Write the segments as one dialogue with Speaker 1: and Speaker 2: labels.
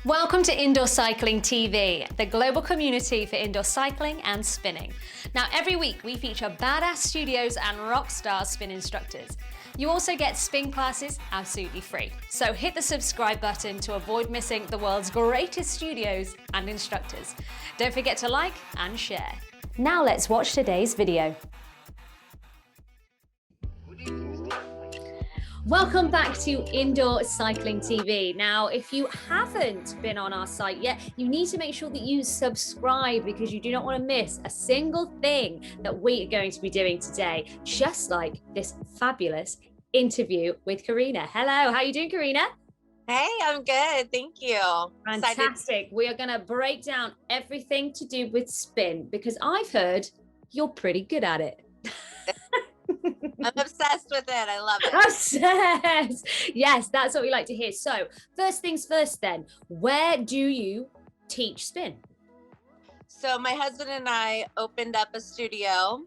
Speaker 1: Welcome to Indoor Cycling TV, the global community for indoor cycling and spinning. Now, every week we feature badass studios and rock star spin instructors. You also get spin classes absolutely free. So hit the subscribe button to avoid missing the world's greatest studios and instructors. Don't forget to like and share. Now let's watch today's video. Welcome back to Indoor Cycling TV. Now, if you haven't been on our site yet, you need to make sure that you subscribe because you do not want to miss a single thing that we are going to be doing today, just like this fabulous interview with Corina. Hello, how are you doing, Corina?
Speaker 2: Hey, I'm good. Thank you.
Speaker 1: Fantastic. We are going to break down everything to do with spin because I've heard you're pretty good at it.
Speaker 2: I'm obsessed with it. I love it.
Speaker 1: Obsessed. Yes, that's what we like to hear. So first things first then, where do you teach spin?
Speaker 2: So my husband and I opened up a studio,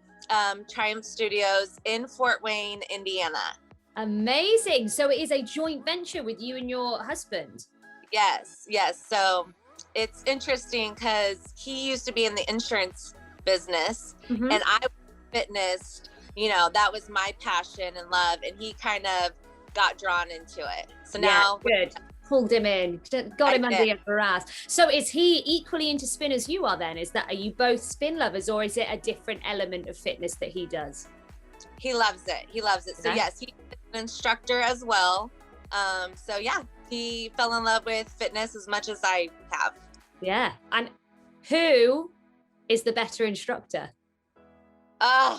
Speaker 2: Triumph Studios in Fort Wayne, Indiana.
Speaker 1: Amazing. So it is a joint venture with you and your husband?
Speaker 2: Yes. So it's interesting because he used to be in the insurance business and I was fitness. You know, that was my passion and love, and he kind of got drawn into it. So now,
Speaker 1: good. Pulled him in, got him under your ass. So is he equally into spin as you are then? Are you both spin lovers, or is it a different element of fitness that he does?
Speaker 2: He loves it. So yes, he's an instructor as well. So yeah, he fell in love with fitness as much as I have.
Speaker 1: Yeah. And who is the better instructor?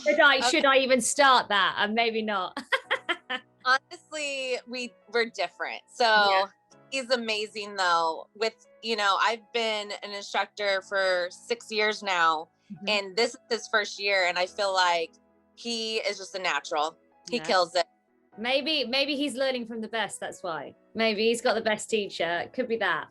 Speaker 1: Should I even start that? And maybe not.
Speaker 2: Honestly, we're different. So he's amazing though. I've been an instructor for 6 years now, and this is his first year, and I feel like he is just a natural. He kills it. Maybe
Speaker 1: he's learning from the best. That's why. Maybe he's got the best teacher. It could be that.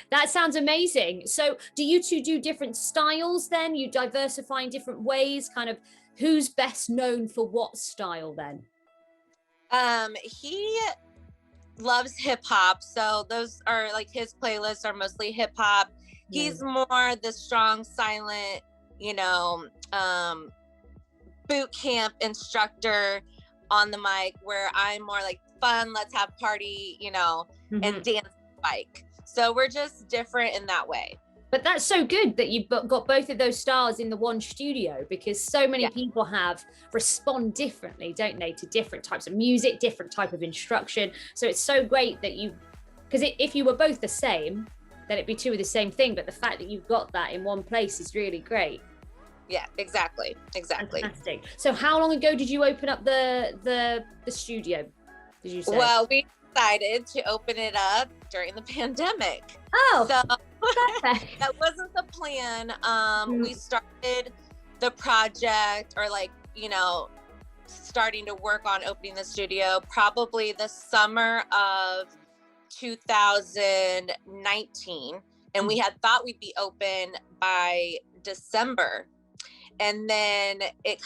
Speaker 1: That sounds amazing. So do you two do different styles then? You diversify in different ways, kind of who's best known for what style then?
Speaker 2: He loves hip hop. So those are like his playlists are mostly hip hop. He's more the strong, silent, boot camp instructor on the mic, where I'm more like fun, let's have party, and dance bike. So we're just different in that way. But
Speaker 1: that's so good that you've got both of those styles in the one studio, because so many people respond differently, don't they, to different types of music, different type of instruction. So it's so great that because if you were both the same, then it'd be two of the same thing. But the fact that you've got that in one place is really great.
Speaker 2: Yeah, exactly.
Speaker 1: Fantastic. So how long ago did you open up the studio, did you say?
Speaker 2: Well, we decided to open it up during the pandemic.
Speaker 1: Oh,
Speaker 2: so that wasn't the plan. We started the project, or starting to work on opening the studio probably the summer of 2019, and we had thought we'd be open by December. And then it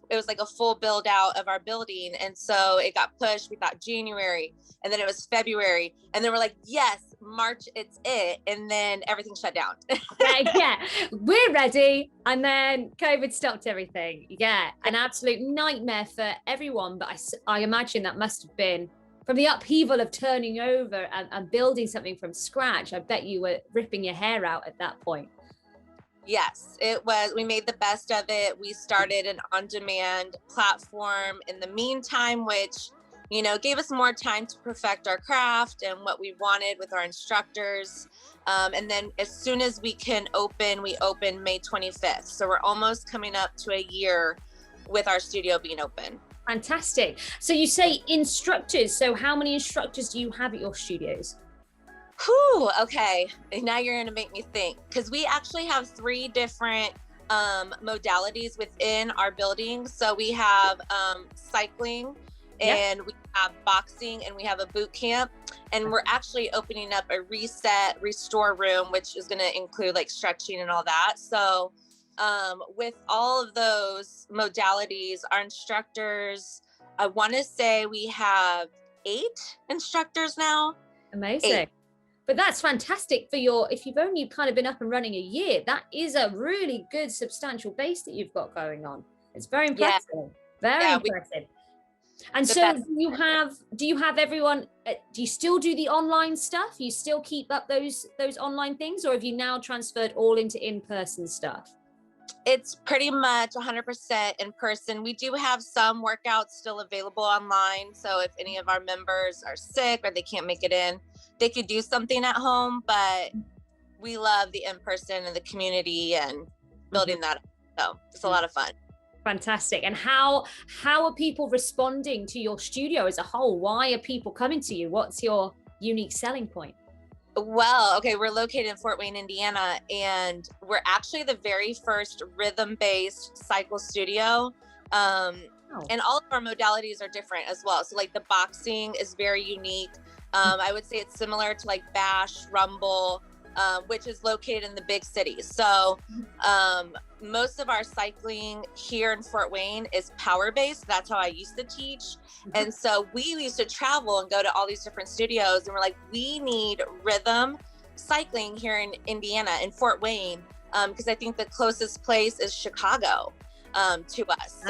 Speaker 2: was like a full build out of our building. And so it got pushed. We thought January, and then it was February. And then we're like, yes, March, it's it. And then everything shut down.
Speaker 1: We're ready. And then COVID stopped everything. Yeah, an absolute nightmare for everyone. But I imagine that must have been from the upheaval of turning over and building something from scratch. I bet you were ripping your hair out at that point.
Speaker 2: Yes, it was. We made the best of it. We started an on-demand platform in the meantime, which, gave us more time to perfect our craft and what we wanted with our instructors. And then as soon as we can open, we open May 25th. So we're almost coming up to a year with our studio being open.
Speaker 1: Fantastic. So you say instructors. So how many instructors do you have at your studios?
Speaker 2: Whew, okay, now you're going to make me think, because we actually have 3 different modalities within our building. So we have cycling, and we have boxing, and we have a boot camp, and we're actually opening up a restore room, which is going to include like stretching and all that. So with all of those modalities, our instructors, I want to say we have 8 instructors now.
Speaker 1: Amazing.
Speaker 2: 8.
Speaker 1: But that's fantastic for if you've only kind of been up and running a year, that is a really good substantial base that you've got going on. It's very impressive. Very impressive. And so do you have everyone, do you still do the online stuff? You still keep up those online things, or have you now transferred all into in-person stuff?
Speaker 2: It's pretty much 100% in person. We do have some workouts still available online. So if any of our members are sick or they can't make it in, they could do something at home, but we love the in-person and the community and building that up. So it's a lot of fun.
Speaker 1: Fantastic. And how are people responding to your studio as a whole? Why are people coming to you? What's your unique selling point?
Speaker 2: Well, okay, we're located in Fort Wayne, Indiana, and we're actually the very first rhythm-based cycle studio. And all of our modalities are different as well. So like the boxing is very unique. I would say it's similar to like Bash, Rumble, which is located in the big cities. So most of our cycling here in Fort Wayne is power-based. That's how I used to teach. And so we used to travel and go to all these different studios, and we're like, we need rhythm cycling here in Indiana, in Fort Wayne, because I think the closest place is Chicago to us.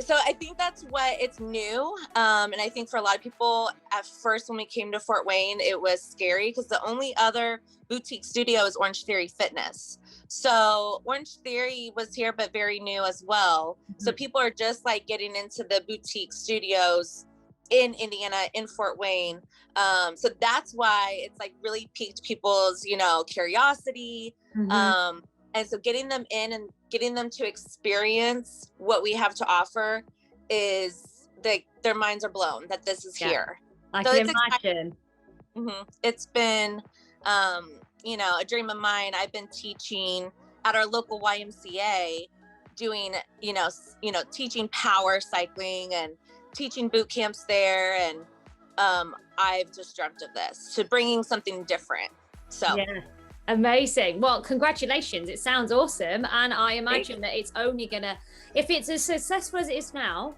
Speaker 2: So I think that's what it's new. And I think for a lot of people at first, when we came to Fort Wayne, it was scary because the only other boutique studio is Orange Theory Fitness. So Orange Theory was here, but very new as well. So people are just like getting into the boutique studios in Indiana, in Fort Wayne. So that's why it's like really piqued people's, curiosity. And so getting them in and getting them to experience what we have to offer is their minds are blown that this is here.
Speaker 1: I can imagine.
Speaker 2: It's been, a dream of mine. I've been teaching at our local YMCA, doing, teaching power cycling and teaching boot camps there. And I've just dreamt of this, to bringing something different. So. Yeah.
Speaker 1: Amazing. Well, congratulations. It sounds awesome. And I imagine that it's only gonna, if it's as successful as it is now,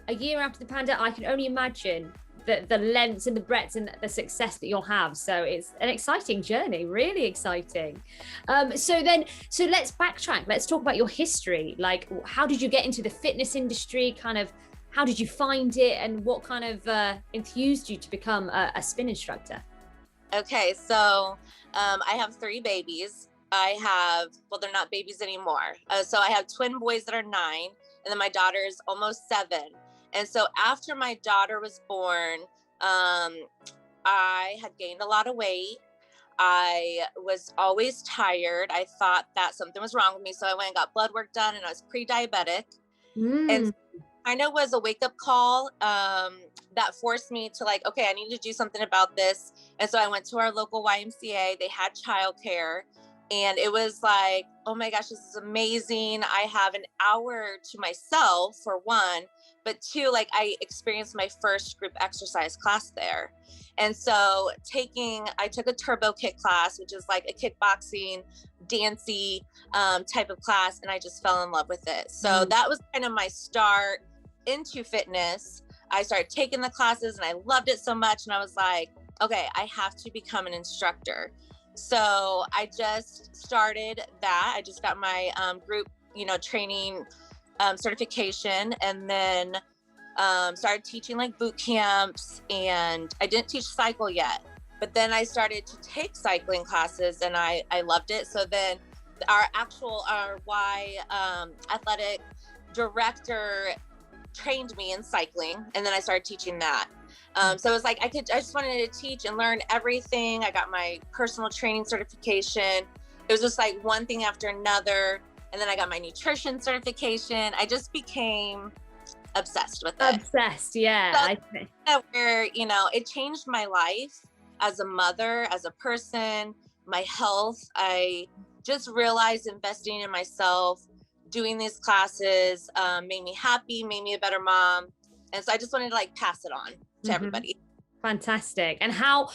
Speaker 1: a year after the pandemic, I can only imagine the lengths and the breadths and the success that you'll have. So it's an exciting journey, really exciting. So let's backtrack. Let's talk about your history. Like, how did you get into the fitness industry? Kind of, how did you find it? And what kind of enthused you to become a spin instructor?
Speaker 2: Okay, so I have 3 babies. They're not babies anymore. So I have twin boys that are 9, and then my daughter is almost 7. And so after my daughter was born, I had gained a lot of weight. I was always tired. I thought that something was wrong with me. So I went and got blood work done, and I was pre-diabetic. And kind of was a wake-up call that forced me to like, okay, I need to do something about this. And so I went to our local YMCA. They had childcare, and it was like, oh my gosh, this is amazing. I have an hour to myself, for one, but 2, like I experienced my first group exercise class there. And so I took a turbo kick class, which is like a kickboxing, dancey type of class. And I just fell in love with it. So that was kind of my start into fitness. I started taking the classes and I loved it so much. And I was like, okay, I have to become an instructor. So I just started that. I just got my group, training certification, and then started teaching like boot camps. And I didn't teach cycle yet, but then I started to take cycling classes, and I loved it. So then our Y athletic director trained me in cycling, and then I started teaching that. So it was like I just wanted to teach and learn everything. I got my personal training certification. It was just like one thing after another. And then I got my nutrition certification. I just became obsessed with it.
Speaker 1: Obsessed, yeah.
Speaker 2: So
Speaker 1: I think.
Speaker 2: Where, it changed my life as a mother, as a person, my health. I just realized investing in myself, doing these classes, made me happy, made me a better mom. And so I just wanted to like pass it on to everybody.
Speaker 1: Fantastic. And how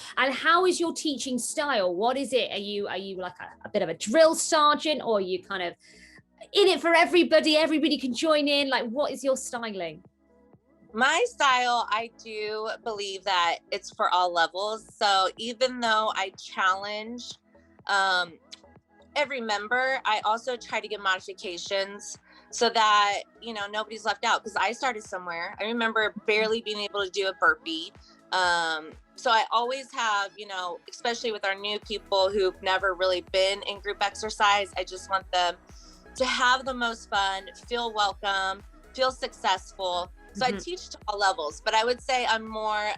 Speaker 1: is your teaching style? What is it? Are you like a bit of a drill sergeant, or are you kind of in it for everybody? Everybody can join in. Like, what is your styling?
Speaker 2: My style, I do believe that it's for all levels. So even though I challenge um, every member, I also try to give modifications so that, nobody's left out, because I started somewhere. I remember barely being able to do a burpee. So I always have, especially with our new people who've never really been in group exercise, I just want them to have the most fun, feel welcome, feel successful. So I teach to all levels, but I would say I'm more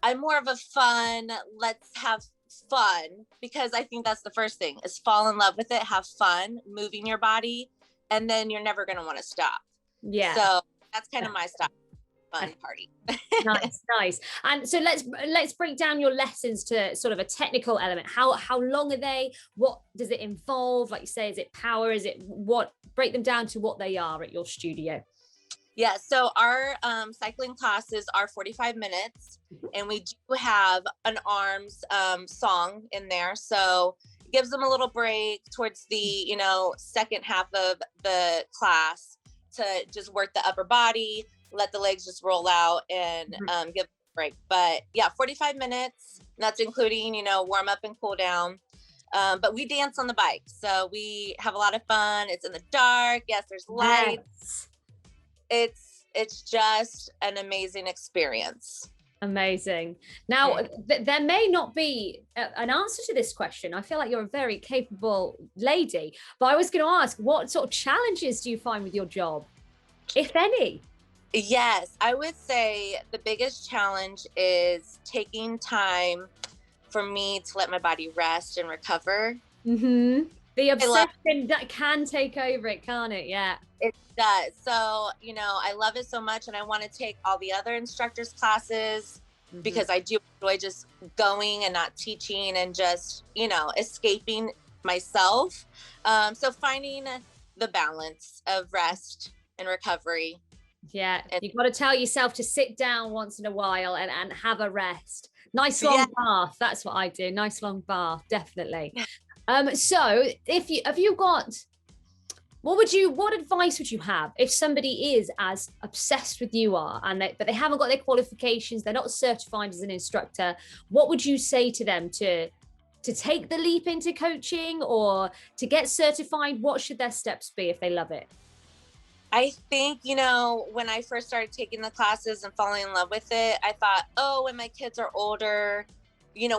Speaker 2: of a fun, let's have fun, because I think that's the first thing is fall in love with it, have fun moving your body, and then you're never going to want to stop.
Speaker 1: Yeah.
Speaker 2: So that's kind of my style. Fun party.
Speaker 1: Nice. And so let's break down your lessons to sort of a technical element. How long are they? What does it involve? Like you say, is it power? Is it what? Break them down to what they are at your studio.
Speaker 2: Yeah, so our cycling classes are 45 minutes, and we do have an arms song in there. So it gives them a little break towards the, second half of the class to just work the upper body, let the legs just roll out and give a break. But yeah, 45 minutes, that's including, warm up and cool down. But we dance on the bike. So we have a lot of fun. It's in the dark. Yes, there's lights. It's just an amazing experience.
Speaker 1: Amazing. Now, there may not be an answer to this question. I feel like you're a very capable lady, but I was going to ask, what sort of challenges do you find with your job, if any?
Speaker 2: Yes, I would say the biggest challenge is taking time for me to let my body rest and recover.
Speaker 1: The obsession that can take over it, can't it? Yeah.
Speaker 2: It does. So, I love it so much, and I want to take all the other instructors' classes because I do enjoy just going and not teaching and just, escaping myself. So finding the balance of rest and recovery.
Speaker 1: Yeah. You've got to tell yourself to sit down once in a while and have a rest. Nice long bath. That's what I do. Nice long bath. Definitely. So what advice would you have if somebody is as obsessed with you are but they haven't got their qualifications, they're not certified as an instructor? What would you say to them to take the leap into coaching or to get certified? What should their steps be if they love it?
Speaker 2: I think, when I first started taking the classes and falling in love with it, I thought, when my kids are older,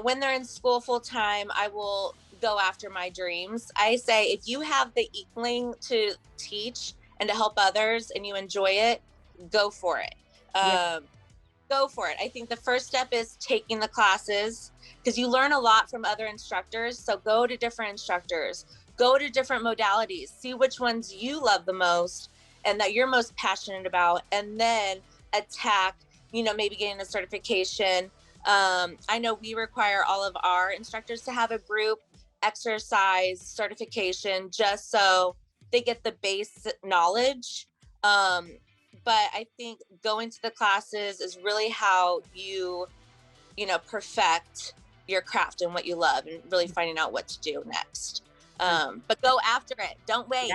Speaker 2: when they're in school full time, I will go after my dreams. I say, if you have the inkling to teach and to help others and you enjoy it, go for it. Go for it. I think the first step is taking the classes, because you learn a lot from other instructors. So go to different instructors, go to different modalities, see which ones you love the most and that you're most passionate about, and then attack, maybe getting a certification. I know we require all of our instructors to have a group exercise certification just so they get the base knowledge. But I think going to the classes is really how you perfect your craft and what you love, and really finding out what to do next. But go after it. Don't wait.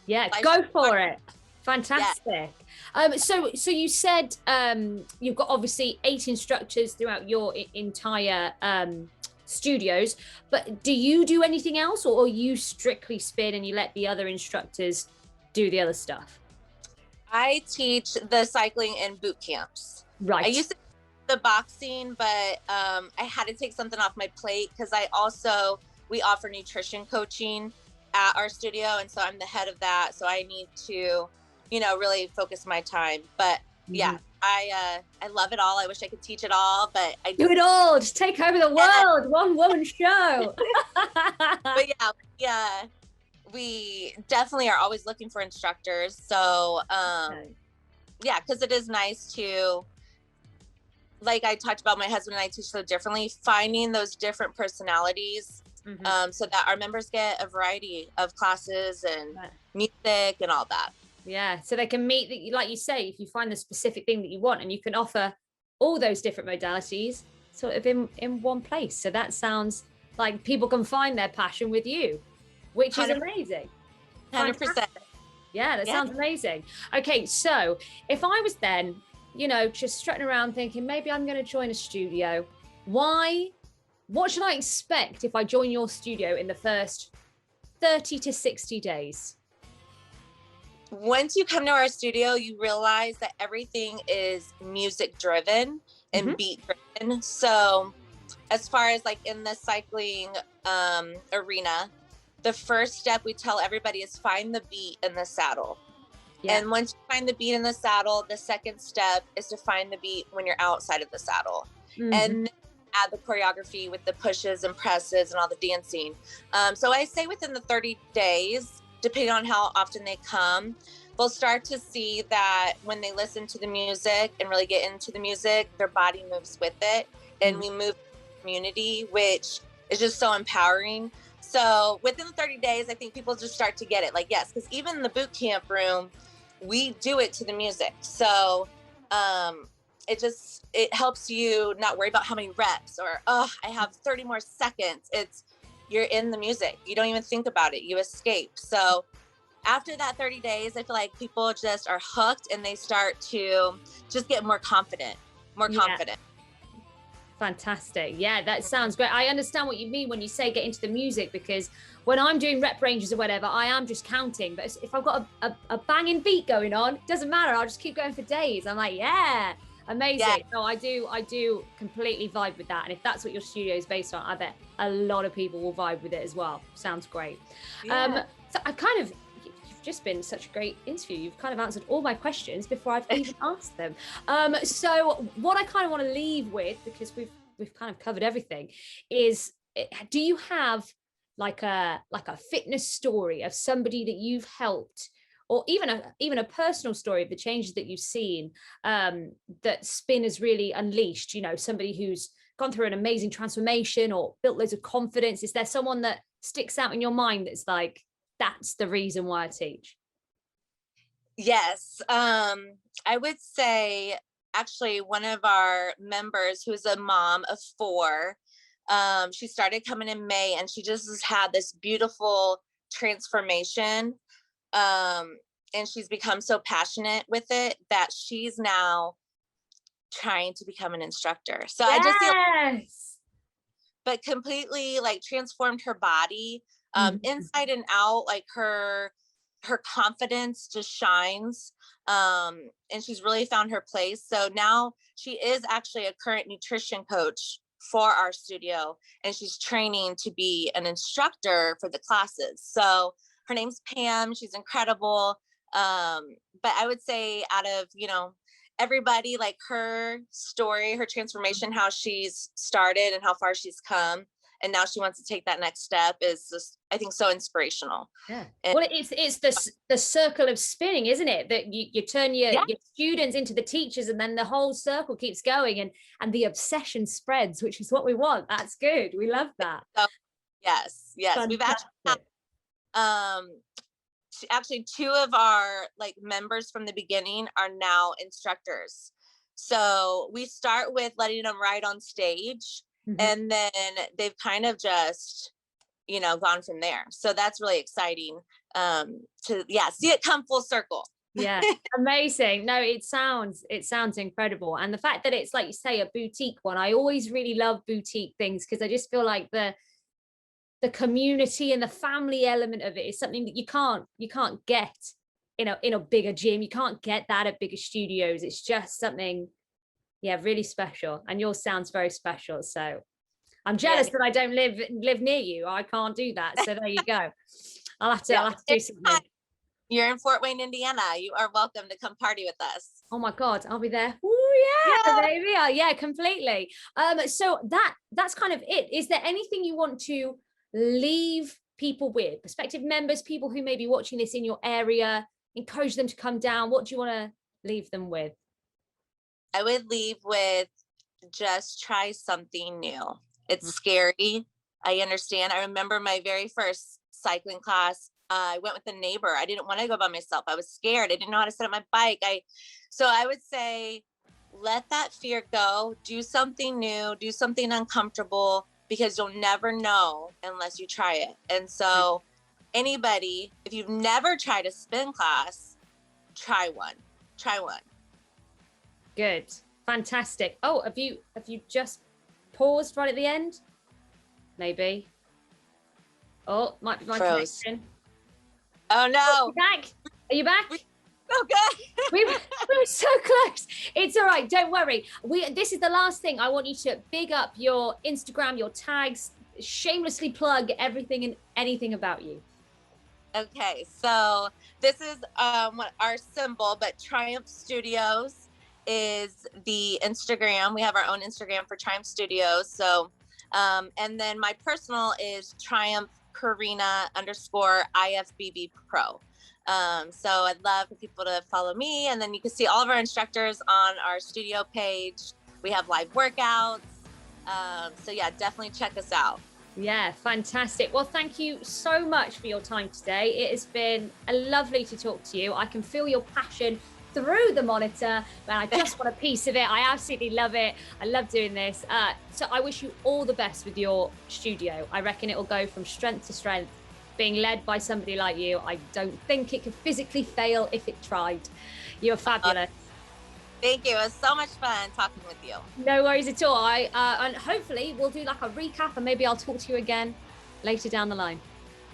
Speaker 1: Yeah. Go for it. Fantastic. Yeah. So you said you've got obviously 8 instructors throughout your entire studios, but do you do anything else, or you strictly spin and you let the other instructors do the other stuff?
Speaker 2: I teach the cycling in boot camps.
Speaker 1: Right.
Speaker 2: I used to do the boxing, but I had to take something off my plate because we offer nutrition coaching at our studio, and so I'm the head of that. So I need to really focus my time. But yeah, I love it all. I wish I could teach it all, but I
Speaker 1: do it all. Just take over the world. One woman show.
Speaker 2: But yeah, we definitely are always looking for instructors. So yeah, because it is nice to, like I talked about, my husband and I teach so differently, finding those different personalities so that our members get a variety of classes and music and all that.
Speaker 1: Yeah, so they can meet, like you say, if you find the specific thing that you want, and you can offer all those different modalities sort of in one place. So that sounds like people can find their passion with you, which is amazing.
Speaker 2: 100%.
Speaker 1: Yeah, that sounds amazing. Okay, so if I was then, just strutting around thinking maybe I'm going to join a studio, what should I expect if I join your studio in the first 30 to 60 days?
Speaker 2: Once you come to our studio, you realize that everything is music driven and beat driven. So as far as like in the cycling arena, the first step we tell everybody is find the beat in the saddle. Yeah. And once you find the beat in the saddle, the second step is to find the beat when you're outside of the saddle. And then add the choreography with the pushes and presses and all the dancing. So I say within the 30 days, depending on how often they come, they'll start to see that when they listen to the music and really get into the music, their body moves with it. And we move community, which is just so empowering. So within 30 days, I think people just start to get it. Like, yes, because even in the boot camp room, we do it to the music. So it helps you not worry about how many reps or, I have 30 more seconds. You're in the music. You don't even think about it. You escape. So after that 30 days, I feel like people just are hooked and they start to just get more confident.
Speaker 1: Fantastic. Yeah, that sounds great. I understand what you mean when you say get into the music, because when I'm doing rep ranges or whatever, I am just counting. But if I've got a banging beat going on, it doesn't matter. I'll just keep going for days. I'm like, yeah, amazing. Yeah. No, I do completely vibe with that. And if that's what your studio is based on, I bet a lot of people will vibe with it as well. Sounds great. Yeah. So you've just been such a great interview. You've kind of answered all my questions before I've even asked them. So what I kind of want to leave with, because we've kind of covered everything, is do you have like a fitness story of somebody that you've helped, or even a personal story of the changes that you've seen that spin has really unleashed? Somebody who's gone through an amazing transformation or built loads of confidence. Is there someone that sticks out in your mind that's like, that's the reason why I teach?
Speaker 2: Yes. I would say actually one of our members, who's a mom of 4, she started coming in May and she just has had this beautiful transformation. And she's become so passionate with it that she's now trying to become an instructor. So I just feel, but completely like transformed her body, inside and out. Like her confidence just shines, and she's really found her place. So now she is actually a current nutrition coach for our studio, and she's training to be an instructor for the classes. So her name's Pam. She's incredible. But I would say out of, everybody, like her story, her transformation, how she's started and how far she's come, and now she wants to take that next step, is just, I think, so inspirational.
Speaker 1: Yeah. Well, it's the circle of spinning, isn't it? That you turn your students into the teachers, and then the whole circle keeps going, and the obsession spreads, which is what we want. That's good. We love that.
Speaker 2: So, yes. Fantastic. We've actually 2 of our like members from the beginning are now instructors. So we start with letting them ride on stage, and then they've kind of just, gone from there. So that's really exciting to see it come full circle.
Speaker 1: Yeah, amazing. No, it sounds incredible. And the fact that it's, like you say, a boutique one, I always really love boutique things, because I just feel like the community and the family element of it is something that you can't get in a bigger gym. You can't get that at bigger studios. It's just something, really special. And yours sounds very special. So I'm jealous that I don't live near you. I can't do that. So there you go. I'll have to do something.
Speaker 2: You're in Fort Wayne, Indiana. You are welcome to come party with us.
Speaker 1: Oh my God, I'll be there. Oh yeah, baby. Yeah, completely. So that's kind of it. Is there anything you want to leave people with, prospective members, people who may be watching this in your area, encourage them to come down? What do you want to leave them with?
Speaker 2: I would leave with, just try something new. It's scary. I understand. I remember my very first cycling class. I went with a neighbor. I didn't want to go by myself. I was scared. I didn't know how to set up my bike. So I would say, let that fear go. Do something new. Do something uncomfortable, because you'll never know unless you try it. And so anybody, if you've never tried a spin class, try one. Try one.
Speaker 1: Good. Fantastic. Oh, have you just paused right at the end? Maybe. Oh, might be my connection.
Speaker 2: Oh no.
Speaker 1: Are you back? Are you back?
Speaker 2: So good.
Speaker 1: we were so close. It's all right. Don't worry. This is the last thing. I want you to big up your Instagram, your tags, shamelessly plug everything and anything about you.
Speaker 2: Okay, so this is what our symbol, but Triumph Studios is the Instagram. We have our own Instagram for Triumph Studios. So, and then my personal is Triumph Corina _ IFBB Pro. So I'd love for people to follow me, and then you can see all of our instructors on our studio page. We have live workouts. So yeah, definitely check us out.
Speaker 1: Yeah, fantastic. Well, thank you so much for your time today. It has been lovely to talk to you. I can feel your passion through the monitor, and I just want a piece of it. I absolutely love it. I love doing this. So I wish you all the best with your studio. I reckon it will go from strength to strength. Being led by somebody like you, I don't think it could physically fail if it tried. You're fabulous.
Speaker 2: Thank you. It was so much fun talking with you.
Speaker 1: No worries at all. And hopefully we'll do like a recap, and maybe I'll talk to you again later down the line.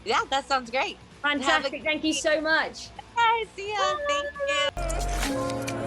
Speaker 2: Yeah, that sounds great.
Speaker 1: Fantastic. Thank you so much.
Speaker 2: Bye. See ya. Thank you.